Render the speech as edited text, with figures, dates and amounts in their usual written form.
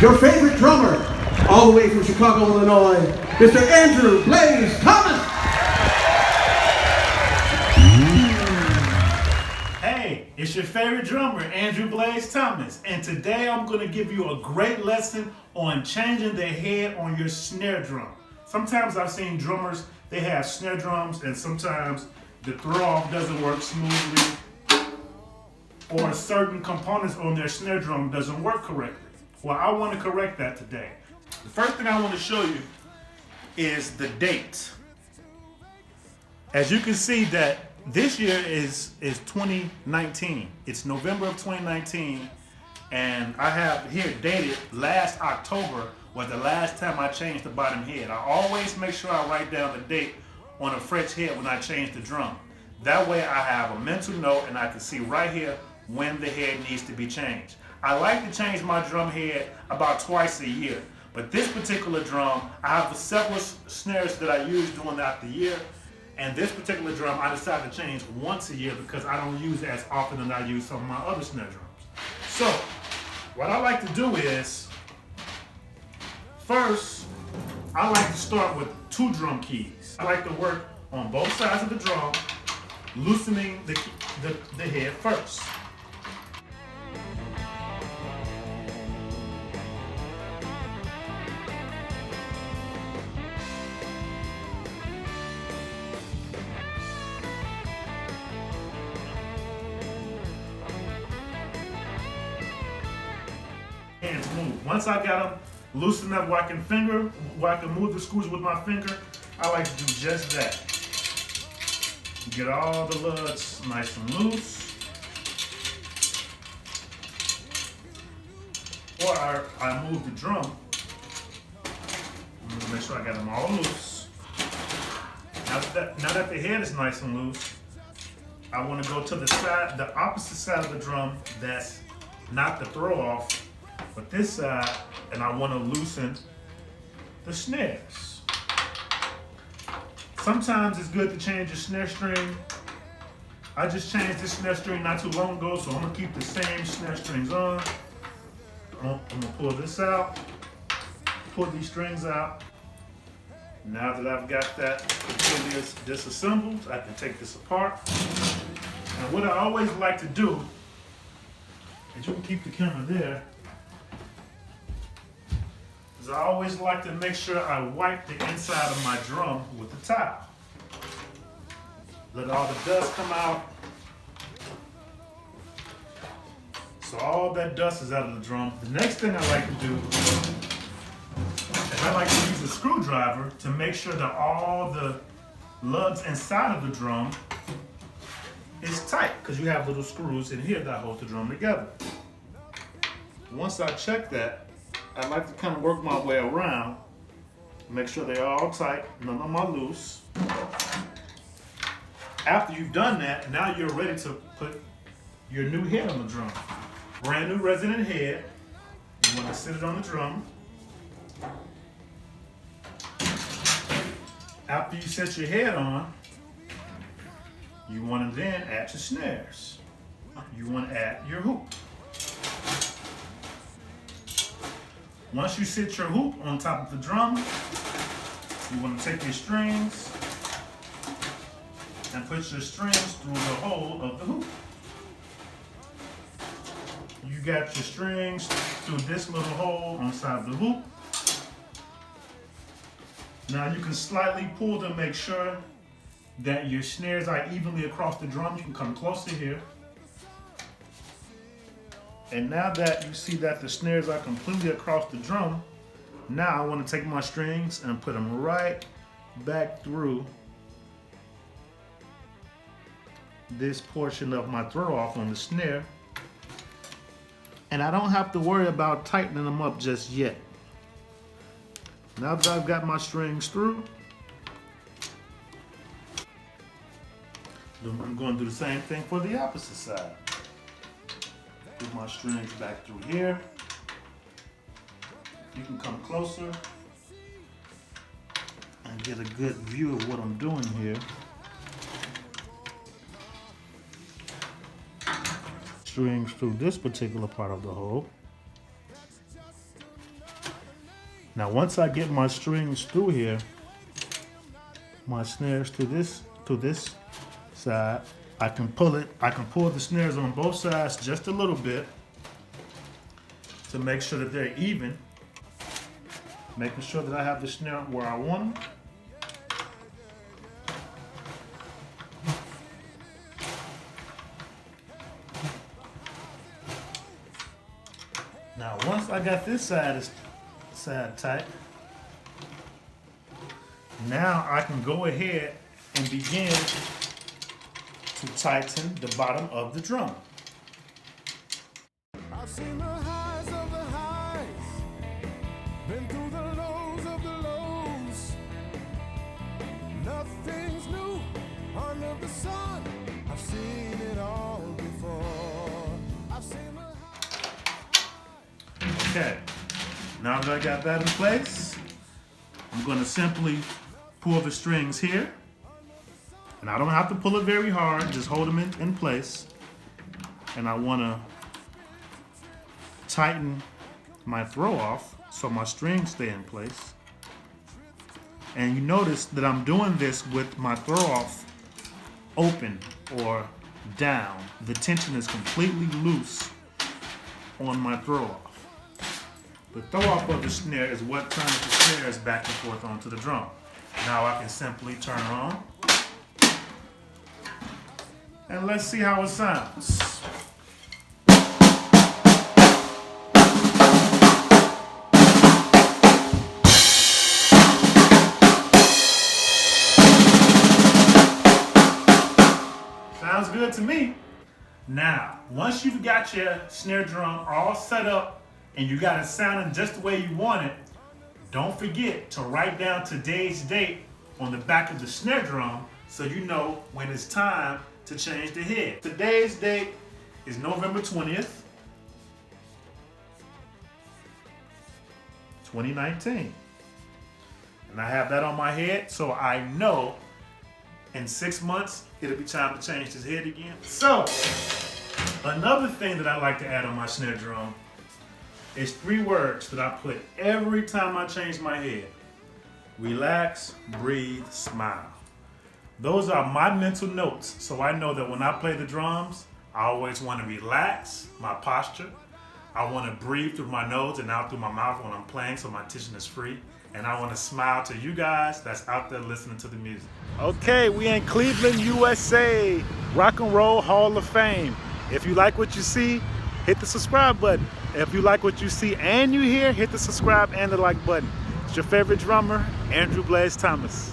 your favorite drummer, all the way from Chicago, Illinois, Mr. Andrew Blaze Thomas. Hey, it's your favorite drummer, Andrew Blaze Thomas, and today I'm going to give you a great lesson on changing the head on your snare drum. Sometimes I've seen drummers, they have snare drums, and sometimes the throw-off doesn't work smoothly, or certain components on their snare drum doesn't work correctly. Well, I want to correct that today. The first thing I want to show you is the date. As you can see that this year is 2019. It's November of 2019, and I have here dated last October was the last time I changed the bottom head. I always make sure I write down the date on a fresh head when I change the drum. That way I have a mental note and I can see right here when the head needs to be changed. I like to change my drum head about twice a year, but this particular drum, I have several snares that I use during the year, and this particular drum I decided to change once a year because I don't use it as often as I use some of my other snare drums. So, what I like to do is, first, I like to start with 2 drum keys. I like to work on both sides of the drum, loosening the head first. Hands move. Once I got them loosened up where I can move the screws with my finger, I like to do just that. Get all the lugs nice and loose. Or I move the drum. I'm gonna make sure I got them all loose. Now that the head is nice and loose, I want to go to the opposite side of the drum that's not the throw off, but this side, and I want to loosen the snares. Sometimes it's good to change your snare string. I just changed this snare string not too long ago, so I'm gonna keep the same snare strings on. I'm gonna pull this out, pull these strings out. Now that I've got that completely disassembled, I can take this apart. And what I always like to do, and you can keep the camera there, is I always like to make sure I wipe the inside of my drum with a towel. Let all the dust come out. So all that dust is out of the drum. The next thing I like to do is I like to use a screwdriver to make sure that all the lugs inside of the drum is tight, because you have little screws in here that hold the drum together. Once I check that, I like to kind of work my way around, make sure they're all tight, none of them are loose. After you've done that, now you're ready to put your new head on the drum. Brand new Resonant head. You want to sit it on the drum. After you set your head on, you want to then add your snares. You want to add your hoop. Once you sit your hoop on top of the drum, you want to take your strings and put your strings through the hole of the hoop. You got your strings through this little hole on the side of the hoop. Now you can slightly pull to make sure that your snares are evenly across the drum. You can come closer here. And now that you see that the snares are completely across the drum, now I want to take my strings and put them right back through this portion of my throw off on the snare. And I don't have to worry about tightening them up just yet. Now that I've got my strings through, I'm going to do the same thing for the opposite side. Put my strings back through here. You can come closer and get a good view of what I'm doing here. Strings through this particular part of the hole. Now once I get my strings through here, my snares to this side, I can pull the snares on both sides just a little bit to make sure that they're even, making sure that I have the snare where I want them. Now once I got this side tight, now I can go ahead and begin to tighten the bottom of the drum. I've seen the highs of the highs, been through the lows of the lows. Nothing's new under the sun. I've seen it all before. I've seen the Okay, now that I got that in place, I'm going to simply pull the strings here. And I don't have to pull it very hard, just hold them in place. And I want to tighten my throw off so my strings stay in place. And you notice that I'm doing this with my throw off open or down. The tension is completely loose on my throw off. The throw off of the snare is what turns the snares back and forth onto the drum. Now I can simply turn on. And let's see how it sounds. Sounds good to me. Now, once you've got your snare drum all set up and you got it sounding just the way you want it, don't forget to write down today's date on the back of the snare drum so you know when it's time to change the head. Today's date is November 20th, 2019. And I have that on my head so I know in 6 months it'll be time to change this head again. So, another thing that I like to add on my snare drum is 3 words that I put every time I change my head. Relax, breathe, smile. Those are my mental notes, so I know that when I play the drums, I always want to relax my posture. I want to breathe through my nose and out through my mouth when I'm playing so my tension is free. And I want to smile to you guys that's out there listening to the music. Okay, we in Cleveland, USA, Rock and Roll Hall of Fame. If you like what you see, hit the subscribe button. If you like what you see and you hear, hit the subscribe and the like button. It's your favorite drummer, Andrew Blaze Thomas.